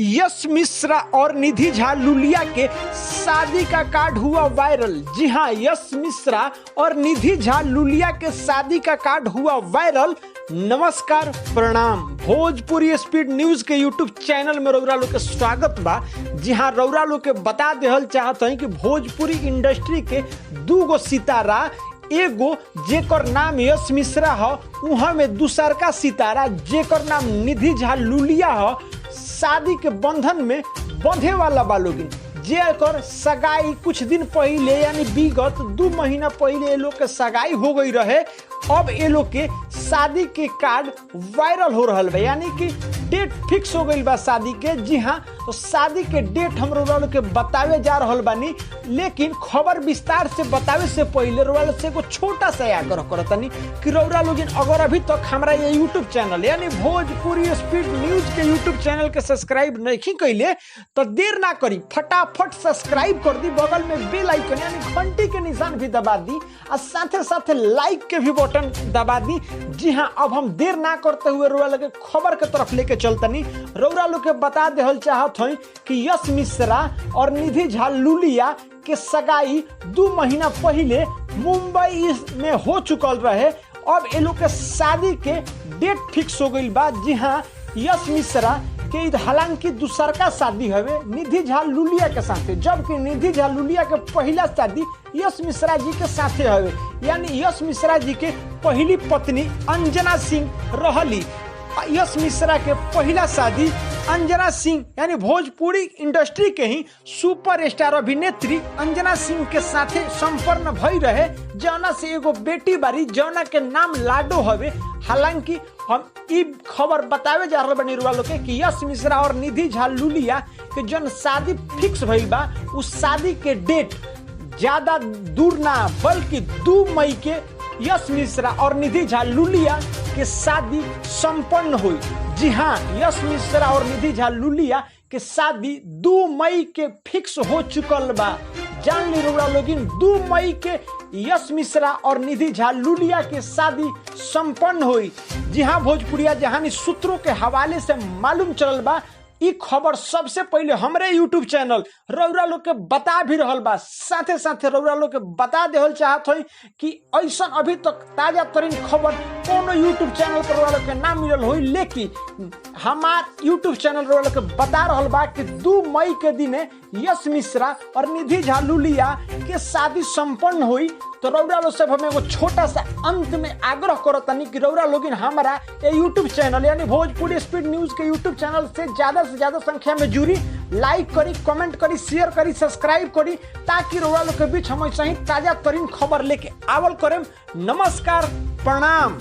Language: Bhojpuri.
यश मिश्रा और निधि झा लुलिया के शादी का कार्ड हुआ वायरल। जी हाँ, यश मिश्रा और निधि झा लुलिया के शादी का कार्ड हुआ वायरल। नमस्कार, प्रणाम। भोजपुरी स्पीड न्यूज के यूट्यूब चैनल में रउरा लोग के स्वागत बा। जी हाँ, रउरा लोग के बता देहल चाहत हई कि भोजपुरी इंडस्ट्री के दूगो सितारा, एगो जेकर नाम यश मिश्रा ह, उहाँ में दूसरका सितारा जेकर नाम निधि झा लुलिया ह, शादी के बंधन में बंधे वाला बा लोगिन। जेकर सगाई कुछ दिन पहले यानी विगत 2 महीना पहले ये लोग के सगाई हो गई रहे। अब ये लोग के शादी के कार्ड वायरल हो रहा है, यानी कि डेट फिक्स हो गई बा शादी के। जी हाँ, तो शादी के डेट हम लोग के बतावे जा रहल बानी, लेकिन खबर विस्तार से बतावे से पहले रउरा से एगो छोटा सा आग्रह करतनी कि रउरा लोग अगर अभी तक हमारा ये यूट्यूब चैनल यानी भोजपुरी स्पीड न्यूज के यूट्यूब चैनल के सब्सक्राइब नहीं कैले तो देर ना करी, फटाफट सब्सक्राइब कर दी, बगल में बेल आइकन यानी घंटी के निशान भी दबा दी और साथे साथे लाइक के भी बटन दबा दी। जी हाँ, अब हम देर ना करते हुए रउरा लोग खबर के तरफ लेके चलतनी। रउरा लोग के बता देहल चाहत हई कि यश मिश्रा और निधि झा लुलिया के सगाई 2 महीना पहले मुंबई में हो चुकल रहे। अब ये लोग के शादी के डेट फिक्स हो गई बा। जी हाँ, यश मिश्रा के हालांकि दूसरका शादी हवे निधि झा लुलिया के साथे, जबकि निधि झा लुलिया के पहला शादी यश मिश्रा जी के साथे हवे, यानी यश मिश्रा जी के पहली पत्नी अंजना सिंह रहली। यश मिश्रा के पहला शादी अंजना सिंह यानी भोजपुरी इंडस्ट्री के ही सुपर स्टार अभिनेत्री अंजना सिंह के साथे संपन्न भई रहे, जौना से एगो बेटी बारी जौना के नाम लाडो हवे। हालांकि हम ई खबर बतावे जा रहल बानी रउरा लोग के कि यश मिश्रा और निधि झा लुलिया के जौन शादी फिक्स भइल बा, उस शादी के डेट ज्यादा दूर ना बल्कि 2 मई के यश मिश्रा और निधि झा लुलिया के शादी संपन्न हुई। जी हाँ, यश मिश्रा और निधि झा लुलिया के शादी 2 मई के फिक्स हो चुकल बा। जान ली रउरा लोगिन, 2 मई के यश मिश्रा और निधि झा लुलिया के शादी संपन्न हुई। जी हाँ, भोजपुरिया जहानी सूत्रों के हवाले से मालूम चलल बा। ई खबर सबसे पहले हमरे यूट्यूब चैनल रउरा लोग के बता भी रहल बा। साथे साथे रउरा लोग के बता देहल चाहत हई कि ऐसा अभी तक ताजा तरीन खबर कोनो यूट्यूब चैनल पर रउरा लोग के ना मिलल होई, लेकिन हमार यूट्यूब चैनल रउरा लोग के बता रहल बा कि 2 मई के दिने यश मिश्रा और निधि झा लुलिया के शादी संपन्न हुई। तो रउरा लोग से हम एगो छोटा सा अंत में आग्रह करतनी कि रउरा लोगिन हमारा ये यूट्यूब चैनल यानी भोजपुरी स्पीड न्यूज के यूट्यूब चैनल से ज्यादा संख्या में जुड़ी, लाइक करी, कमेंट करी, शेयर करी, सब्सक्राइब करी, ताकि रउरा लोग के बीच हम ऐसा ही ताजा तरीन खबर लेके आवल करें। नमस्कार, प्रणाम।